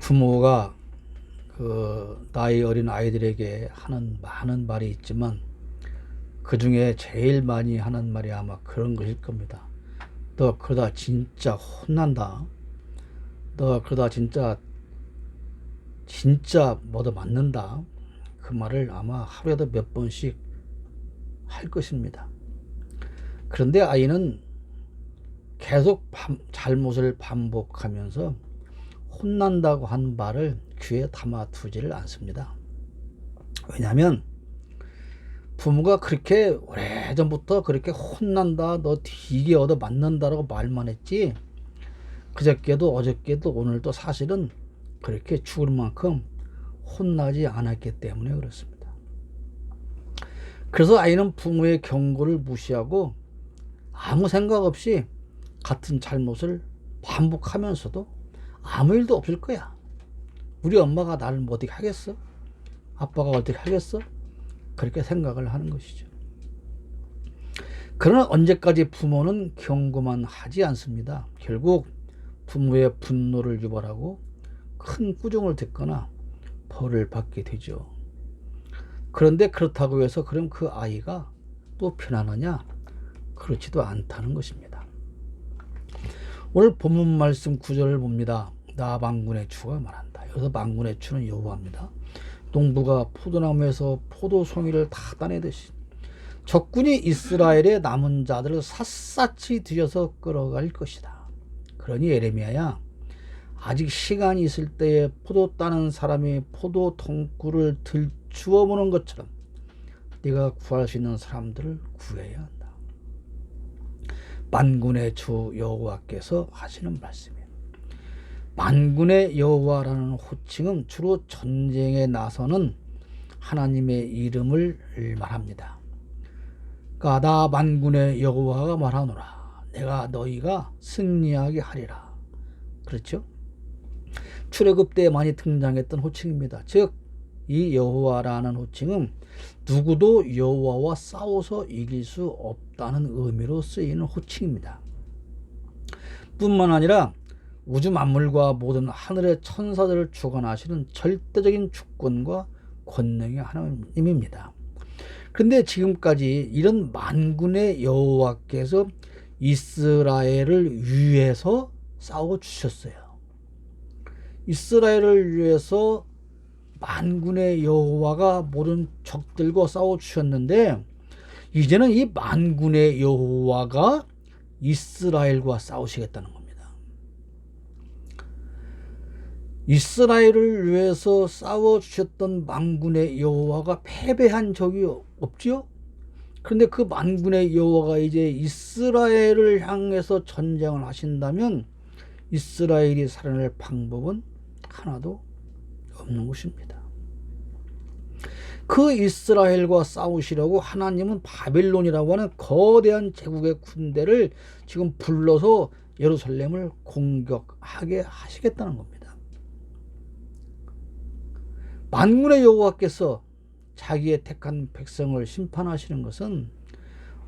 부모가 나이 어린 아이들에게 하는 많은 말이 있지만 그 중에 제일 많이 하는 말이 아마 그런 것일 겁니다. 너 그러다 진짜 혼난다. 너 그러다 진짜 뭐도 맞는다. 그 말을 아마 하루에도 몇 번씩 할 것입니다. 그런데 아이는 계속 잘못을 반복하면서 혼난다고 한 말을 귀에 담아두지를 않습니다. 왜냐하면 부모가 그렇게 오래전부터 그렇게 혼난다, 너 되게 얻어 맞는다라고 말만 했지, 그저께도 어저께도 오늘도 사실은 그렇게 죽을 만큼 혼나지 않았기 때문에 그렇습니다. 그래서 아이는 부모의 경고를 무시하고 아무 생각 없이 같은 잘못을 반복하면서도 아무 일도 없을 거야. 우리 엄마가 나를 뭐 어떻게 하겠어? 아빠가 어떻게 하겠어? 그렇게 생각을 하는 것이죠. 그러나 언제까지 부모는 경고만 하지 않습니다. 결국 부모의 분노를 유발하고 큰 꾸중을 듣거나 벌을 받게 되죠. 그런데 그렇다고 해서 그럼 그 아이가 또 편안하냐? 그렇지도 않다는 것입니다. 오늘 본문 말씀 9절을 봅니다. 나 만군의 주가 말한다. 여기서 만군의 주는 여호와입니다. 농부가 포도나무에서 포도송이를 다 따내듯이 적군이 이스라엘의 남은 자들을 샅샅이 들여서 끌어갈 것이다. 그러니 예레미야야, 아직 시간이 있을 때에 포도 따는 사람이 포도 덩굴을 들추어 보는 것처럼 네가 구할 수 있는 사람들을 구해야 한다. 만군의 주 여호와께서 하시는 말씀이에요. 만군의 여호와라는 호칭은 주로 전쟁에 나서는 하나님의 이름을 말합니다. 그러니까 나 만군의 여호와가 말하노라. 내가 너희가 승리하게 하리라. 그렇죠? 출애굽 때 많이 등장했던 호칭입니다. 즉, 이 여호와라는 호칭은 누구도 여호와와 싸워서 이길 수 없다는 의미로 쓰이는 호칭입니다. 뿐만 아니라 우주 만물과 모든 하늘의 천사들을 주관하시는 절대적인 주권과 권능의 하나님입니다. 그런데 지금까지 이런 만군의 여호와께서 이스라엘을 위해서 싸워주셨어요. 이스라엘을 위해서 만군의 여호와가 모든 적들과 싸워주셨는데 이제는 이 만군의 여호와가 이스라엘과 싸우시겠다는 겁니다. 이스라엘을 위해서 싸워주셨던 만군의 여호와가 패배한 적이 없지요? 그런데 그 만군의 여호와가 이제 이스라엘을 향해서 전쟁을 하신다면 이스라엘이 살아날 방법은 하나도 없는 것입니다. 그 이스라엘과 싸우시려고 하나님은 바벨론이라고 하는 거대한 제국의 군대를 지금 불러서 예루살렘을 공격하게 하시겠다는 겁니다. 만군의 여호와께서 자기의 택한 백성을 심판하시는 것은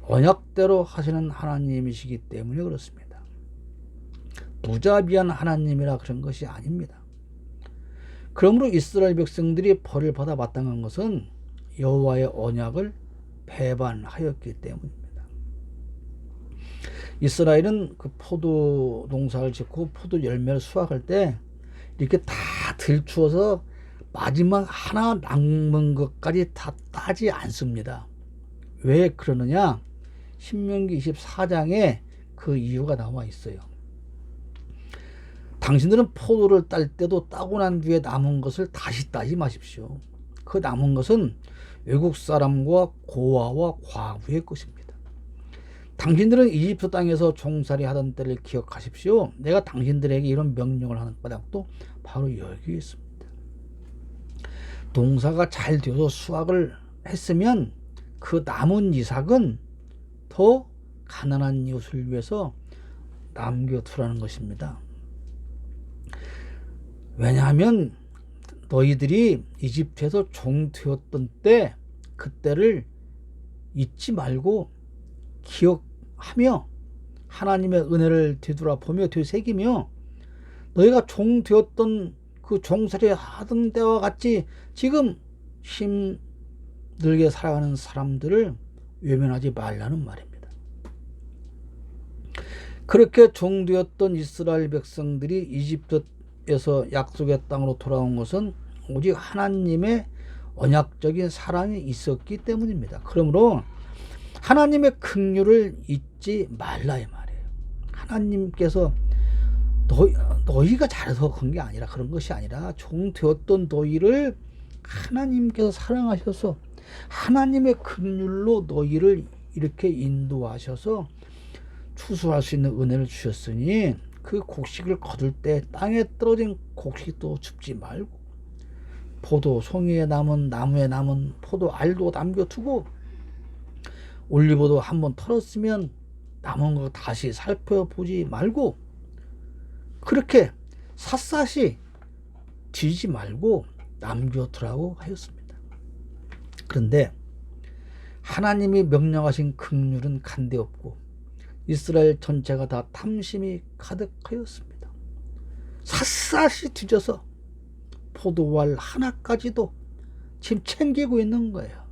언약대로 하시는 하나님이시기 때문에 그렇습니다. 무자비한 하나님이라 그런 것이 아닙니다. 그러므로 이스라엘 백성들이 벌을 받아 마땅한 것은 여호와의 언약을 배반하였기 때문입니다. 이스라엘은 그 포도 농사를 짓고 포도 열매를 수확할 때 이렇게 다 들추어서 마지막 하나 남은 것까지 다 따지 않습니다. 왜 그러느냐? 신명기 24장에 그 이유가 나와 있어요. 당신들은 포도를 딸 때도 따고 난 뒤에 남은 것을 다시 따지 마십시오. 그 남은 것은 외국 사람과 고아와 과부의 것입니다. 당신들은 이집트 땅에서 종살이 하던 때를 기억하십시오. 내가 당신들에게 이런 명령을 하는 까닭도 바로 여기에 있습니다. 농사가 잘 되어서 수확을 했으면 그 남은 이삭은 더 가난한 이웃을 위해서 남겨두라는 것입니다. 왜냐하면 너희들이 이집트에서 종 되었던 때 그때를 잊지 말고 기억하며 하나님의 은혜를 되돌아보며 되새기며 너희가 종 되었던 그 종살이 하던 때와 같이 지금 힘들게 살아가는 사람들을 외면하지 말라는 말입니다. 그렇게 종되었던 이스라엘 백성들이 이집트에서 약속의 땅으로 돌아온 것은 오직 하나님의 언약적인 사랑이 있었기 때문입니다. 그러므로 하나님의 긍휼을 잊지 말라 이 말이에요. 하나님께서 너희가 잘해서 그런 게 아니라, 그런 것이 아니라 종 되었던 너희를 하나님께서 사랑하셔서 하나님의 긍휼로 너희를 이렇게 인도하셔서 추수할 수 있는 은혜를 주셨으니 그 곡식을 거둘 때 땅에 떨어진 곡식도 줍지 말고 포도 송이에 남은 나무에 남은 포도 알도 남겨두고 올리브도 한번 털었으면 남은 거 다시 살펴보지 말고 그렇게 샅샅이 뒤지 말고 남겨두라고 하였습니다. 그런데 하나님이 명령하신 긍휼은 간데없고 이스라엘 전체가 다 탐심이 가득하였습니다. 샅샅이 뒤져서 포도알 하나까지도 지금 챙기고 있는 거예요.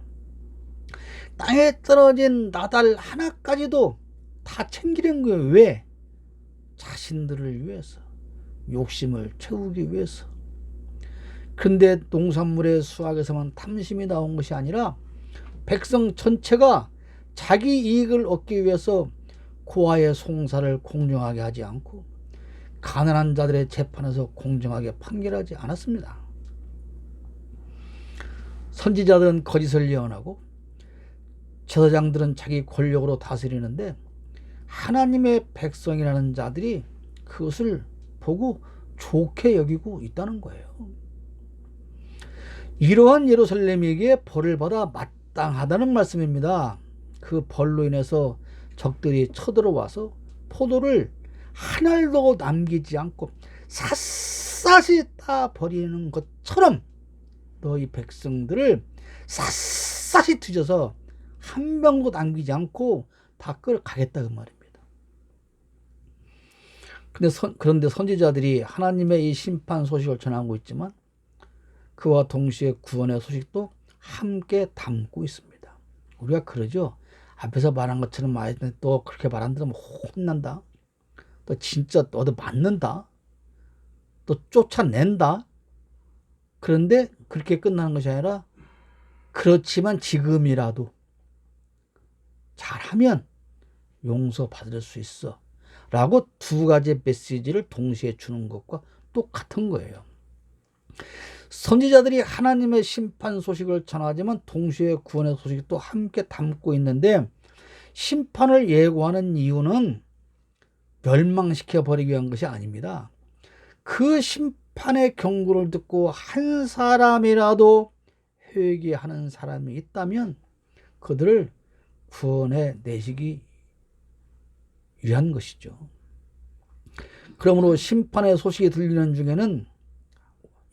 땅에 떨어진 나달 하나까지도 다 챙기는 거예요. 왜? 자신들을 위해서, 욕심을 채우기 위해서. 근데 농산물의 수확에서만 탐심이 나온 것이 아니라 백성 전체가 자기 이익을 얻기 위해서 고아의 송사를 공정하게 하지 않고 가난한 자들의 재판에서 공정하게 판결하지 않았습니다. 선지자들은 거짓을 예언하고 제사장들은 자기 권력으로 다스리는데 하나님의 백성이라는 자들이 그것을 보고 좋게 여기고 있다는 거예요. 이러한 예루살렘에게 벌을 받아 마땅하다는 말씀입니다. 그 벌로 인해서 적들이 쳐들어와서 포도를 한 알도 남기지 않고 샅샅이 따 버리는 것처럼 너희 백성들을 샅샅이 뒤져서 한 병도 남기지 않고 다 끌어가겠다 그 말입니다. 그런데 선지자들이 하나님의 이 심판 소식을 전하고 있지만 그와 동시에 구원의 소식도 함께 담고 있습니다. 우리가 그러죠. 앞에서 말한 것처럼 또 그렇게 말한다 면 혼난다. 또 진짜 너도 맞는다. 또 쫓아낸다. 그런데 그렇게 끝나는 것이 아니라 그렇지만 지금이라도 잘하면 용서받을 수 있어 라고 두 가지 메시지를 동시에 주는 것과 똑같은 거예요. 선지자들이 하나님의 심판 소식을 전하지만 동시에 구원의 소식이 또 함께 담고 있는데 심판을 예고하는 이유는 멸망시켜 버리기 위한 것이 아닙니다. 그 심판의 경고를 듣고 한 사람이라도 회개하는 사람이 있다면 그들을 구원해 내시기 위한 것이죠. 그러므로 심판의 소식이 들리는 중에는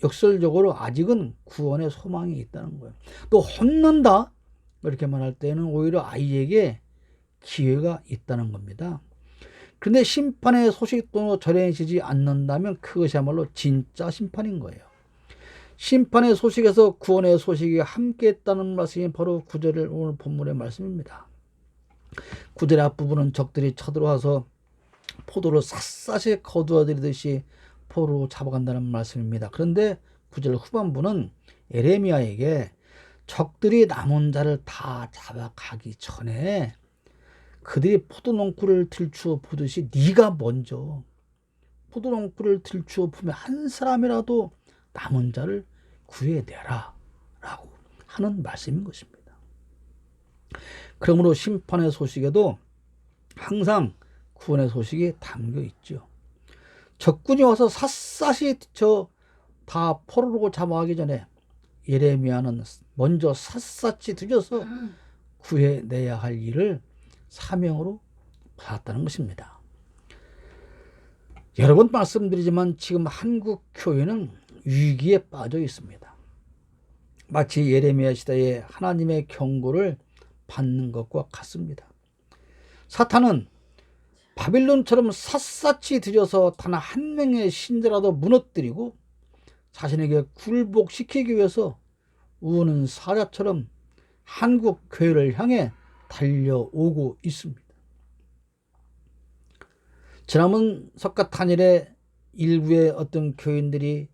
역설적으로 아직은 구원의 소망이 있다는 거예요. 또 혼난다 이렇게 말할 때는 오히려 아이에게 기회가 있다는 겁니다. 그런데 심판의 소식도 전해지지 않는다면 그것이야말로 진짜 심판인 거예요. 심판의 소식에서 구원의 소식이 함께 있다는 말씀이 바로 9절의 오늘 본문의 말씀입니다. 9절의 앞부분은 적들이 쳐들어와서 포도를 샅샅이 거두어들이듯이 포로 잡아간다는 말씀입니다. 그런데 9절 후반부는 에레미야에게 적들이 남은 자를 다 잡아가기 전에 그들이 포도농구를 들추어 부듯이 네가 먼저 포도농구를 들추어 부면 한 사람이라도 남은 자를 구해내라 라고 하는 말씀인 것입니다. 그러므로 심판의 소식에도 항상 구원의 소식이 담겨 있죠. 적군이 와서 샅샅이 다 포로로 잡아가기 전에 예레미야는 먼저 샅샅이 뒤져서 구해내야 할 일을 사명으로 받았다는 것입니다. 여러 번 말씀드리지만 지금 한국 교회는 위기에 빠져 있습니다. 마치 예레미야 시대에 하나님의 경고를 받는 것과 같습니다. 사탄은 바빌론처럼 샅샅이 들여서 단 한 명의 신자라도 무너뜨리고 자신에게 굴복시키기 위해서 우는 사자처럼 한국 교회를 향해 달려오고 있습니다. 지난번 석가탄일에 일부의 어떤 교인들이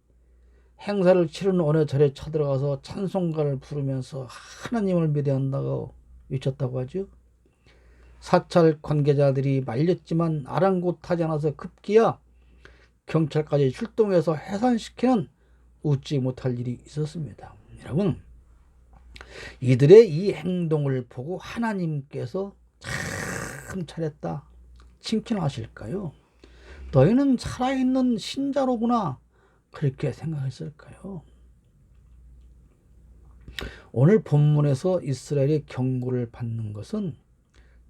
행사를 치르는 어느 절에 쳐들어가서 찬송가를 부르면서 하나님을 믿어한다고 외쳤다고 하죠. 사찰 관계자들이 말렸지만 아랑곳하지 않아서 급기야 경찰까지 출동해서 해산시키는 웃지 못할 일이 있었습니다. 여러분, 이들의 이 행동을 보고 하나님께서 참 잘했다 칭찬하실까요? 너희는 살아있는 신자로구나 그렇게 생각했을까요? 오늘 본문에서 이스라엘의 경고를 받는 것은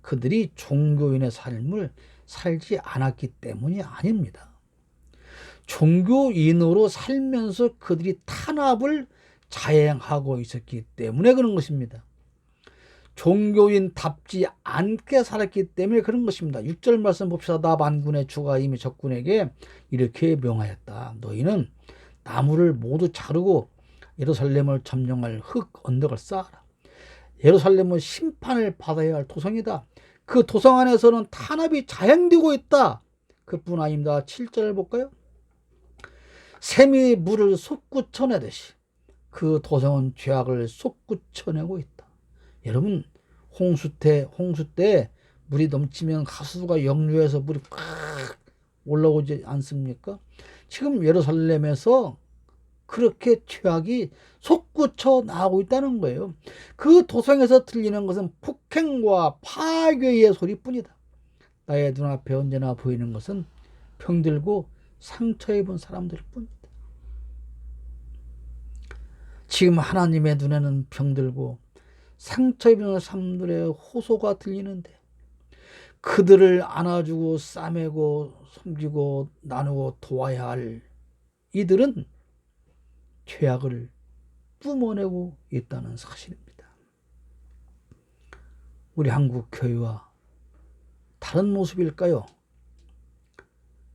그들이 종교인의 삶을 살지 않았기 때문이 아닙니다. 종교인으로 살면서 그들이 탄압을 자행하고 있었기 때문에 그런 것입니다. 종교인답지 않게 살았기 때문에 그런 것입니다. 6절 말씀 봅시다. 나 만군의 주가 이미 적군에게 이렇게 명하였다. 너희는 나무를 모두 자르고 예루살렘을 점령할 흙 언덕을 쌓아라. 예루살렘은 심판을 받아야 할 도성이다. 그 도성 안에서는 탄압이 자행되고 있다. 그뿐 아닙니다. 7절을 볼까요? 샘이 물을 솟구쳐내듯이 그 도성은 죄악을 솟구쳐내고 있다. 여러분, 홍수 때 물이 넘치면 하수구가 역류해서 물이 팍 올라오지 않습니까? 지금 예루살렘에서 그렇게 죄악이 솟구쳐 나오고 있다는 거예요. 그 도성에서 들리는 것은 폭행과 파괴의 소리뿐이다. 나의 눈앞에 언제나 보이는 것은 병들고 상처 입은 사람들 뿐이다. 지금 하나님의 눈에는 병들고 상처 입은 사람들의 호소가 들리는데 그들을 안아주고 싸매고 섬기고 나누고 도와야 할 이들은 죄악을 뿜어내고 있다는 사실입니다. 우리 한국 교회와 다른 모습일까요?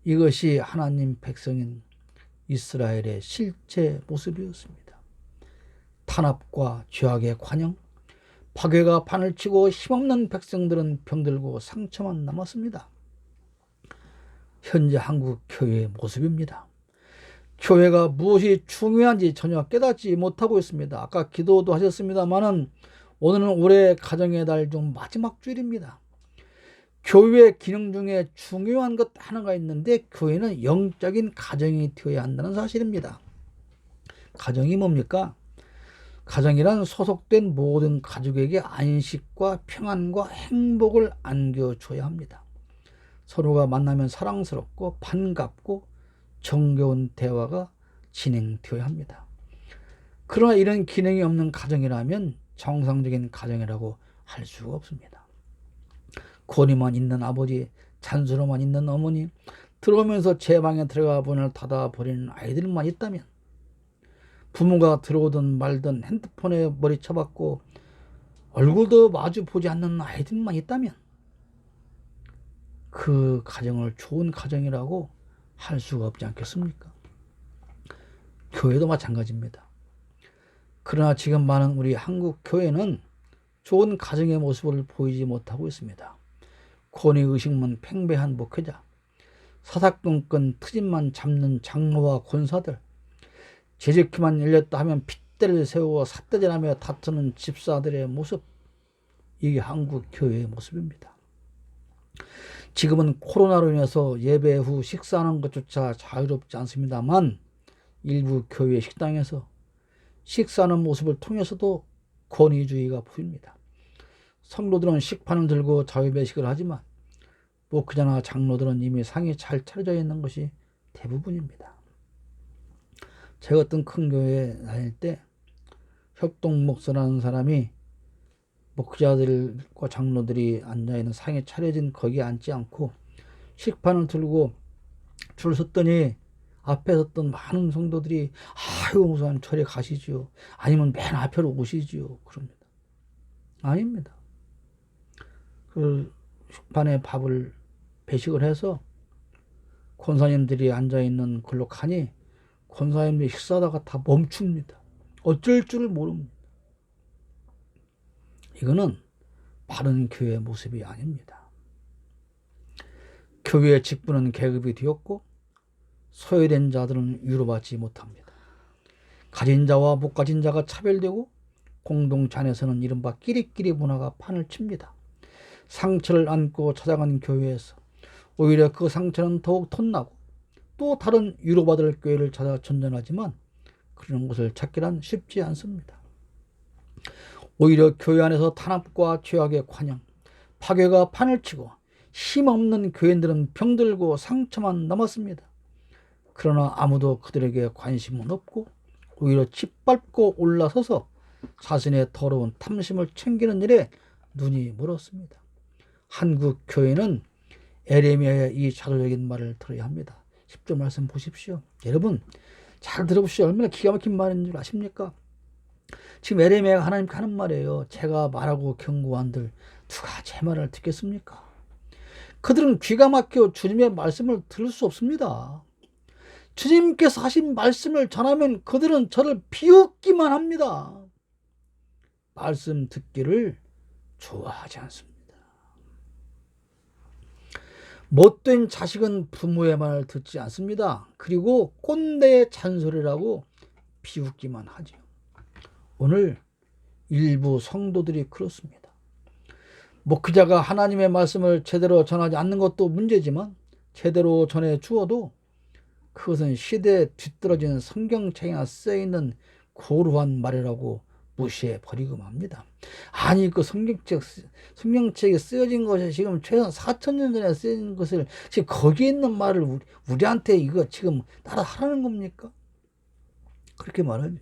이것이 하나님 백성인 이스라엘의 실제 모습이었습니다. 탄압과 죄악의 관영, 파괴가 판을 치고 힘없는 백성들은 병들고 상처만 남았습니다. 현재 한국 교회의 모습입니다. 교회가 무엇이 중요한지 전혀 깨닫지 못하고 있습니다. 아까 기도도 하셨습니다만은 오늘은 올해 가정의 달 중 마지막 주일입니다. 교회 기능 중에 중요한 것 하나가 있는데 교회는 영적인 가정이 되어야 한다는 사실입니다. 가정이 뭡니까? 가정이란 소속된 모든 가족에게 안식과 평안과 행복을 안겨줘야 합니다. 서로가 만나면 사랑스럽고 반갑고 정겨운 대화가 진행되어야 합니다. 그러나 이런 기능이 없는 가정이라면 정상적인 가정이라고 할 수가 없습니다. 권위만 있는 아버지, 잔소리만 있는 어머니, 들어오면서 제 방에 들어가 문을 닫아버리는 아이들만 있다면, 부모가 들어오든 말든 핸드폰에 머리 쳐박고 얼굴도 마주 보지 않는 아이들만 있다면 그 가정을 좋은 가정이라고 할 수가 없지 않겠습니까? 교회도 마찬가지입니다. 그러나 지금 많은 우리 한국 교회는 좋은 가정의 모습을 보이지 못하고 있습니다. 권위의식만 팽배한 목회자, 사사건건 트집만 잡는 장로와 권사들, 제지키만 열렸다 하면 핏대를 세우고 삿대질하며 다투는 집사들의 모습, 이게 한국 교회의 모습입니다. 지금은 코로나로 인해서 예배 후 식사하는 것조차 자유롭지 않습니다만 일부 교회 식당에서 식사하는 모습을 통해서도 권위주의가 보입니다. 성도들은 식판을 들고 자유배식을 하지만 목회자나 장로들은 이미 상이 잘 차려져 있는 것이 대부분입니다. 제가 어떤 큰 교회에 다닐 때 협동 목사라는 사람이 목회자들과 장로들이 앉아있는 상에 차려진 거기에 앉지 않고 식판을 들고 줄 섰더니 앞에 섰던 많은 성도들이 아유 목사님 저리 가시지요, 아니면 맨 앞으로 오시지요 그럽니다. 아닙니다. 그 식판에 배식을 해서 권사님들이 앉아있는 걸로 가니 권사님들이 식사하다가 다 멈춥니다. 어쩔 줄을 모릅니다. 이거는 바른 교회의 모습이 아닙니다. 교회의 직분은 계급이 되었고 소외된 자들은 위로받지 못합니다. 가진 자와 못 가진 자가 차별되고 공동체 안에서는 이른바 끼리끼리 문화가 판을 칩니다. 상처를 안고 찾아간 교회에서 오히려 그 상처는 더욱 덧나고 또 다른 위로받을 교회를 찾아 전전하지만 그런 곳을 찾기란 쉽지 않습니다. 오히려 교회 안에서 탄압과 죄악의 관영, 파괴가 판을 치고 힘없는 교인들은 병들고 상처만 남았습니다. 그러나 아무도 그들에게 관심은 없고 오히려 짓밟고 올라서서 자신의 더러운 탐심을 챙기는 일에 눈이 멀었습니다. 한국 교회는 에레미야의 이 자조적인 말을 들어야 합니다. 10절 말씀 보십시오. 여러분 잘 들어보십시오. 얼마나 기가 막힌 말인 줄 아십니까? 지금 에레미야가 하나님께 하는 말이에요. 제가 말하고 경고한들 누가 제 말을 듣겠습니까? 그들은 귀가 막혀 주님의 말씀을 들을 수 없습니다. 주님께서 하신 말씀을 전하면 그들은 저를 비웃기만 합니다. 말씀 듣기를 좋아하지 않습니다. 못된 자식은 부모의 말을 듣지 않습니다. 그리고 꼰대의 잔소리라고 비웃기만 하죠. 오늘 일부 성도들이 그렇습니다. 목회자가 하나님의 말씀을 제대로 전하지 않는 것도 문제지만 제대로 전해 주어도 그것은 시대에 뒤떨어진 성경책에나 쓰여있는 고루한 말이라고 무시해 버리고 맙니다. 아니 그 성경책에 쓰여진 것이 지금 최소 4,000년 전에 쓰여진 것을 지금 거기에 있는 말을 우리한테 이거 지금 따라 하라는 겁니까? 그렇게 말하죠.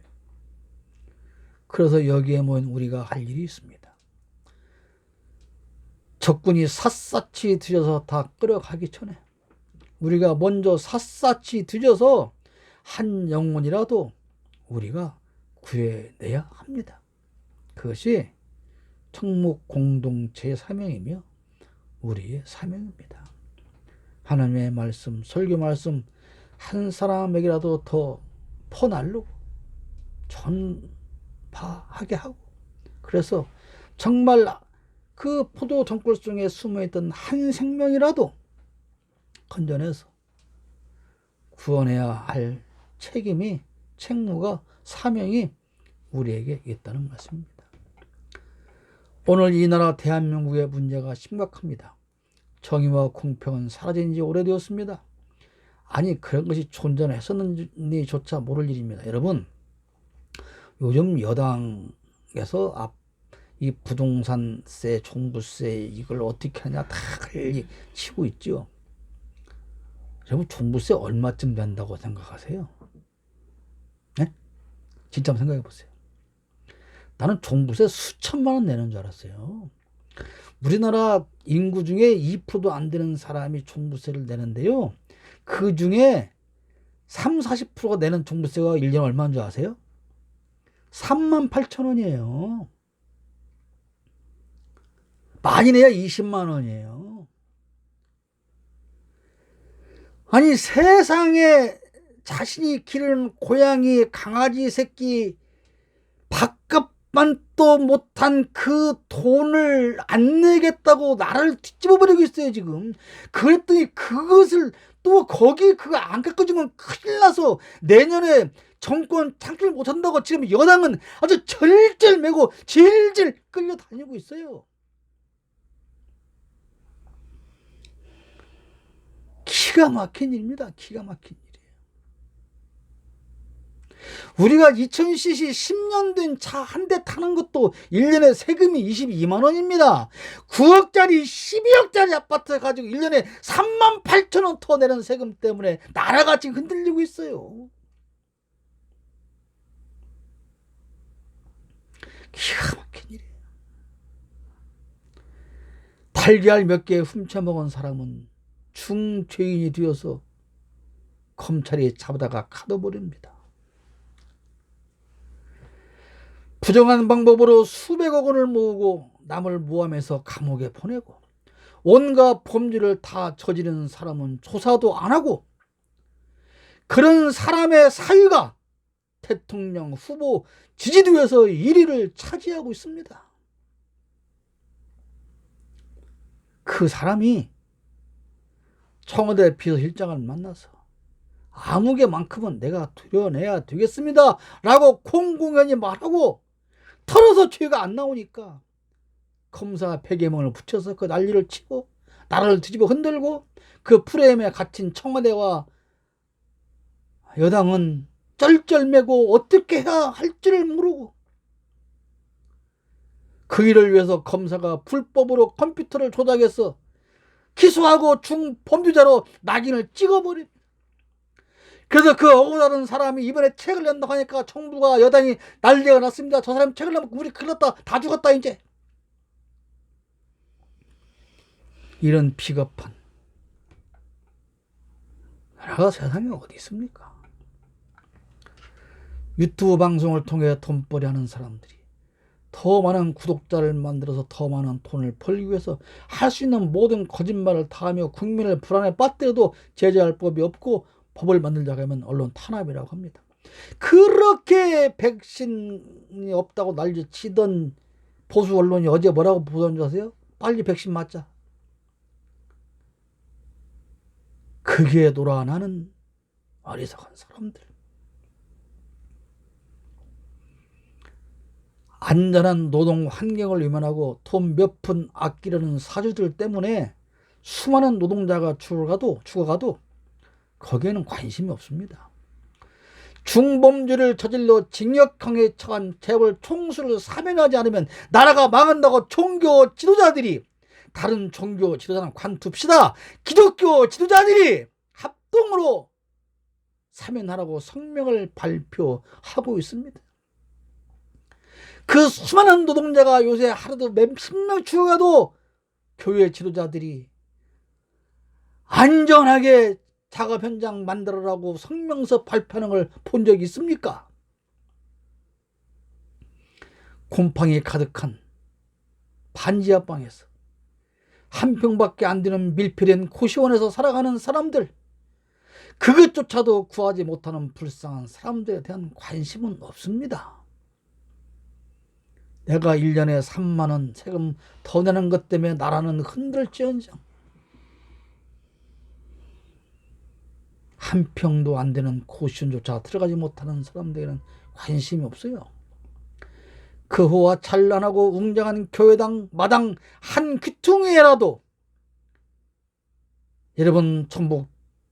그래서 여기에 모인 우리가 할 일이 있습니다. 적군이 샅샅이 뒤져서 다 끌어가기 전에 우리가 먼저 샅샅이 뒤져서 한 영혼이라도 우리가 구해내야 합니다. 그것이 청목 공동체의 사명이며 우리의 사명입니다. 하나님의 말씀, 설교 말씀 한 사람에게라도 더 퍼날르고 전파하게 하고 그래서 정말 그 포도 정골 속에 숨어있던 한 생명이라도 건져내서 구원해야 할 책임이 책무가 사명이 우리에게 있다는 말씀입니다. 오늘 이 나라 대한민국의 문제가 심각합니다. 정의와 공평은 사라진 지 오래되었습니다. 아니 그런 것이 존재했었는지조차 모를 일입니다. 여러분 요즘 여당에서 이 부동산세, 종부세 이걸 어떻게 하냐 다 치고 있죠. 여러분 종부세 얼마쯤 된다고 생각하세요? 네? 진짜 한번 생각해 보세요. 나는 종부세 수천만 원 내는 줄 알았어요. 우리나라 인구 중에 2%도 안 되는 사람이 종부세를 내는데요. 그 중에 30-40%가 내는 종부세가 1년에 얼마인 줄 아세요? 38,000원이에요. 많이 내야 20만 원이에요. 아니 세상에 자신이 기르는 고양이, 강아지 새끼 밥값만도 못한 그 돈을 안 내겠다고 나라를 뒤집어버리고 있어요 지금. 그랬더니 그것을 또 거기 그거 안 깎아주면 큰일 나서 내년에 정권 창출 못한다고 지금 여당은 아주 절절매고 질질 끌려다니고 있어요. 기가 막힌 일입니다. 기가 막힌 일이에요. 우리가 2000cc 10년 된 차 한 대 타는 것도 1년에 세금이 22만 원입니다. 9억짜리 12억짜리 아파트 가지고 1년에 38,000원 더 내는 세금 때문에 나라가 지금 흔들리고 있어요. 기가 막힌 일이에요. 달걀 몇 개 훔쳐먹은 사람은 중죄인이 되어서 검찰이 잡아다가 가둬버립니다. 부정한 방법으로 수백억 원을 모으고 남을 모함해서 감옥에 보내고 온갖 범죄를 다 저지르는 사람은 조사도 안 하고 그런 사람의 사위가 대통령 후보 지지도에서 1위를 차지하고 있습니다. 그 사람이 청와대 비서실장을 만나서 아무개만큼은 내가 드러내야 되겠습니다 라고 공공연히 말하고 털어서 죄가 안 나오니까 검사 폐계문을 붙여서 그 난리를 치고 나라를 뒤집어 흔들고 그 프레임에 갇힌 청와대와 여당은 쩔쩔매고 어떻게 해야 할지를 모르고 그 일을 위해서 검사가 불법으로 컴퓨터를 조작해서 기소하고 중범죄자로 낙인을 찍어버린. 그래서 그 억울한 사람이 이번에 책을 낸다고 하니까 정부가 여당이 난리가 났습니다. 저 사람이 책을 내면 우리 큰일 났다. 다 죽었다 이제. 이런 비겁한 나라가 세상에 어디 있습니까? 유튜브 방송을 통해 돈벌이 하는 사람들이 더 많은 구독자를 만들어서 더 많은 돈을 벌기 위해서 할 수 있는 모든 거짓말을 다 하며 국민을 불안에 빠뜨려도 제재할 법이 없고 법을 만들자고 하면 언론 탄압이라고 합니다. 그렇게 백신이 없다고 난리치던 보수 언론이 어제 뭐라고 보도한 줄 아세요? 빨리 백신 맞자. 그게 놀아나는 어리석은 사람들. 안전한 노동 환경을 위반하고 돈 몇 푼 아끼려는 사주들 때문에 수많은 노동자가 죽어가도 거기에는 관심이 없습니다. 중범죄를 저질러 징역형에 처한 재벌 총수를 사면하지 않으면 나라가 망한다고 종교 지도자들이, 다른 종교 지도자는 관둡시다, 기독교 지도자들이 합동으로 사면하라고 성명을 발표하고 있습니다. 그 수많은 노동자가 요새 하루도 몇십 명 죽어가도 교회 지도자들이 안전하게 작업 현장 만들어라고 성명서 발표하는 걸 본 적이 있습니까? 곰팡이 가득한 반지하방에서 한 평밖에 안 되는 밀폐된 고시원에서 살아가는 사람들, 그것조차도 구하지 못하는 불쌍한 사람들에 대한 관심은 없습니다. 내가 1년에 3만 원 세금 더 내는 것 때문에 나라는 흔들지언정 한 평도 안 되는 고시원조차 들어가지 못하는 사람들에게는 관심이 없어요. 그 호와 찬란하고 웅장한 교회당 마당 한 귀퉁이에라도, 여러분 전북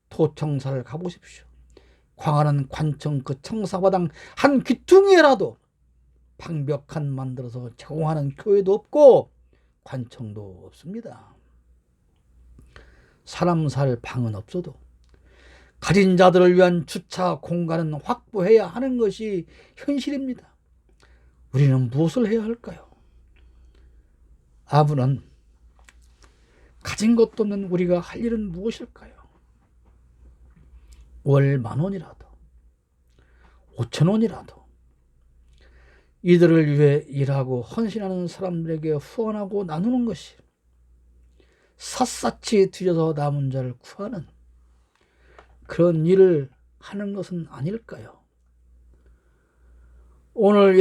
도청사를 가보십시오. 광활한 관청 그 청사마당 한 귀퉁이에라도 방벽한 만들어서 제공하는 교회도 없고 관청도 없습니다. 사람 살 방은 없어도 가진 자들을 위한 주차 공간은 확보해야 하는 것이 현실입니다. 우리는 무엇을 해야 할까요? 아무런 가진 것도 없는 우리가 할 일은 무엇일까요? 월 10,000원이라도 5,000원이라도 이들을 위해 일하고 헌신하는 사람들에게 후원하고 나누는 것이 샅샅이 뒤져서 남은 자를 구하는 그런 일을 하는 것은 아닐까요? 오늘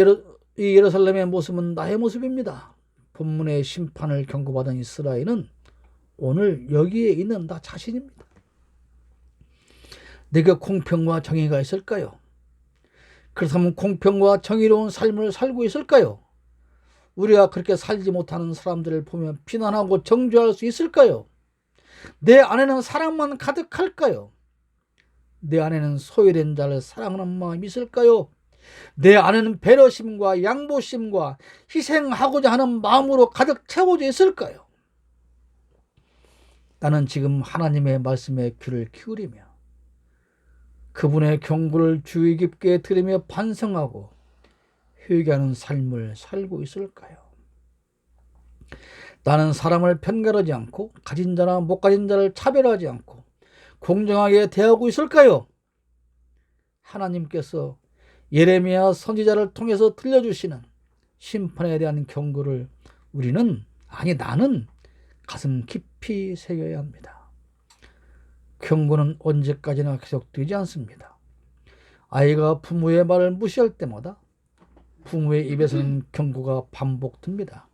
이 예루살렘의 모습은 나의 모습입니다. 본문의 심판을 경고받은 이스라엘은 오늘 여기에 있는 나 자신입니다. 내게 공평과 정의가 있을까요? 그렇다면 공평과 정의로운 삶을 살고 있을까요? 우리가 그렇게 살지 못하는 사람들을 보면 비난하고 정죄할 수 있을까요? 내 안에는 사랑만 가득할까요? 내 안에는 소외된 자를 사랑하는 마음이 있을까요? 내 안에는 배려심과 양보심과 희생하고자 하는 마음으로 가득 채워져 있을까요? 나는 지금 하나님의 말씀에 귀를 기울이며 그분의 경고를 주의 깊게 들으며 반성하고 회개하는 삶을 살고 있을까요? 나는 사람을 편가르지 않고 가진 자나 못 가진 자를 차별하지 않고 공정하게 대하고 있을까요? 하나님께서 예레미야 선지자를 통해서 들려주시는 심판에 대한 경고를 나는 가슴 깊이 새겨야 합니다. 경고는 언제까지나 계속되지 않습니다. 아이가 부모의 말을 무시할 때마다 부모의 입에서는 경고가 반복됩니다.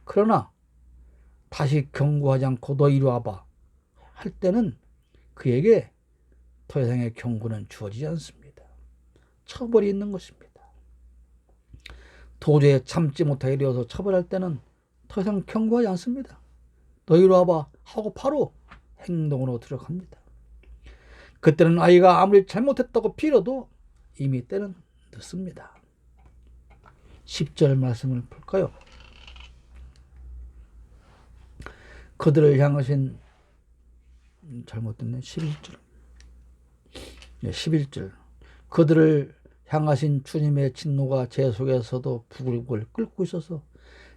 그러나 다시 경고하지 않고 너 이리 와봐 할 때는 그에게 더 이상의 경고는 주어지지 않습니다. 처벌이 있는 것입니다. 도저히 참지 못하게 되어서 처벌할 때는 더 이상 경고하지 않습니다. 너 이리 와봐 하고 바로 행동으로 들어갑니다. 그때는 아이가 아무리 잘못했다고 빌어도 이미 때는 늦습니다. 10절 말씀을 볼까요? 그들을 향하신 잘못됐네. 11절. 11절. 그들을 향하신 주님의 진노가 제 속에서도 부글부글 끓고 있어서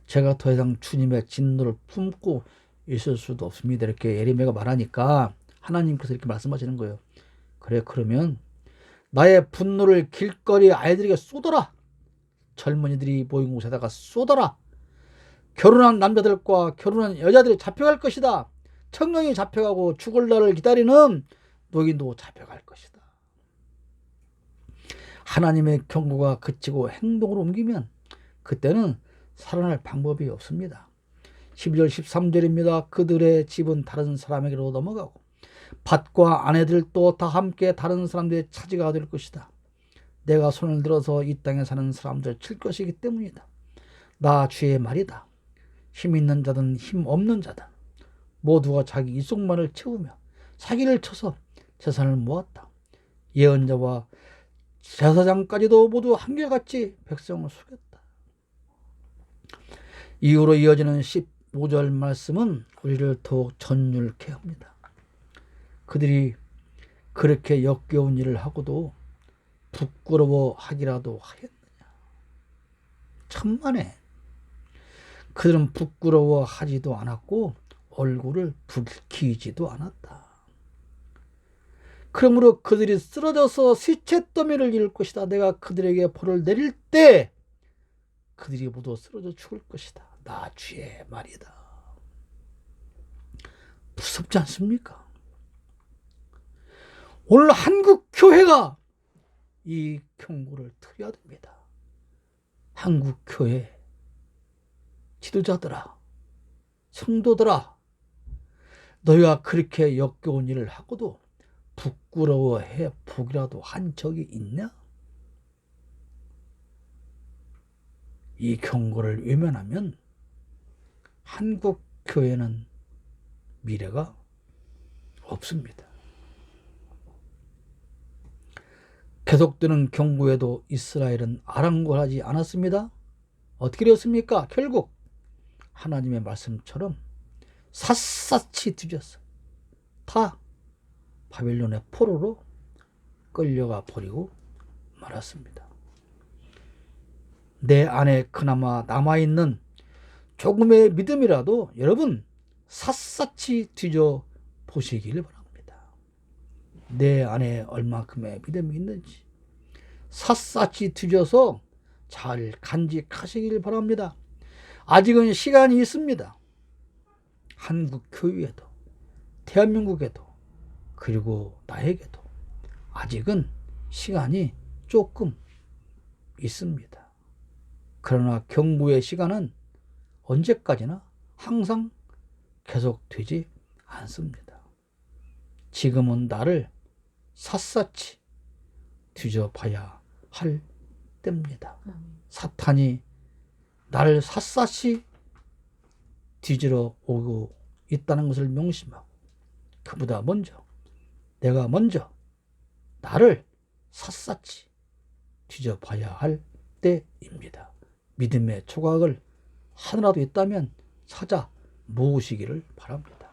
제가 더 이상 주님의 진노를 품고 있을 수도 없습니다. 이렇게 예레미야가 말하니까 하나님께서 이렇게 말씀하시는 거예요. 그래, 그러면 나의 분노를 길거리 아이들에게 쏟아라. 젊은이들이 모인 곳에다가 쏟아라. 결혼한 남자들과 결혼한 여자들이 잡혀갈 것이다. 청년이 잡혀가고 죽을 날을 기다리는 노인도 잡혀갈 것이다. 하나님의 경고가 그치고 행동으로 옮기면 그때는 살아날 방법이 없습니다. 12절 13절입니다. 그들의 집은 다른 사람에게로 넘어가고 밭과 아내들도 다 함께 다른 사람들의 차지가 될 것이다. 내가 손을 들어서 이 땅에 사는 사람들을 칠 것이기 때문이다. 나 주의 말이다. 힘 있는 자든 힘 없는 자든 모두가 자기 이속만을 채우며 사기를 쳐서 재산을 모았다. 예언자와 제사장까지도 모두 한결같이 백성을 속였다. 이후로 이어지는 15절 말씀은 우리를 더욱 전율케 합니다. 그들이 그렇게 역겨운 일을 하고도 부끄러워하기라도 하였느냐. 천만에 그들은 부끄러워하지도 않았고 얼굴을 붉히지도 않았다. 그러므로 그들이 쓰러져서 시체더미를 이룰 것이다. 내가 그들에게 벌을 내릴 때 그들이 모두 쓰러져 죽을 것이다. 나 주의 말이다. 무섭지 않습니까? 오늘 한국 교회가 이 경고를 드려야 됩니다. 한국 교회 지도자들아, 성도들아, 너희가 그렇게 역겨운 일을 하고도 부끄러워해 보기라도 한 적이 있냐? 이 경고를 외면하면 한국 교회는 미래가 없습니다. 계속되는 경고에도 이스라엘은 아랑곳하지 않았습니다. 어떻게 되었습니까? 결국 하나님의 말씀처럼 샅샅이 뒤졌어. 다 바빌론의 포로로 끌려가 버리고 말았습니다. 내 안에 그나마 남아있는 조금의 믿음이라도 여러분 샅샅이 뒤져 보시길 바랍니다. 내 안에 얼마큼의 믿음이 있는지 샅샅이 뒤져서 잘 간직하시길 바랍니다. 아직은 시간이 있습니다. 한국 교회에도 대한민국에도 그리고 나에게도 아직은 시간이 조금 있습니다. 그러나 경고의 시간은 언제까지나 항상 계속되지 않습니다. 지금은 나를 샅샅이 뒤져봐야 할 때입니다. 사탄이 나를 샅샅이 뒤지러 오고 있다는 것을 명심하고 그보다 먼저 내가 먼저 나를 샅샅이 뒤져봐야 할 때입니다. 믿음의 조각을 하나라도 있다면 찾아 모으시기를 바랍니다.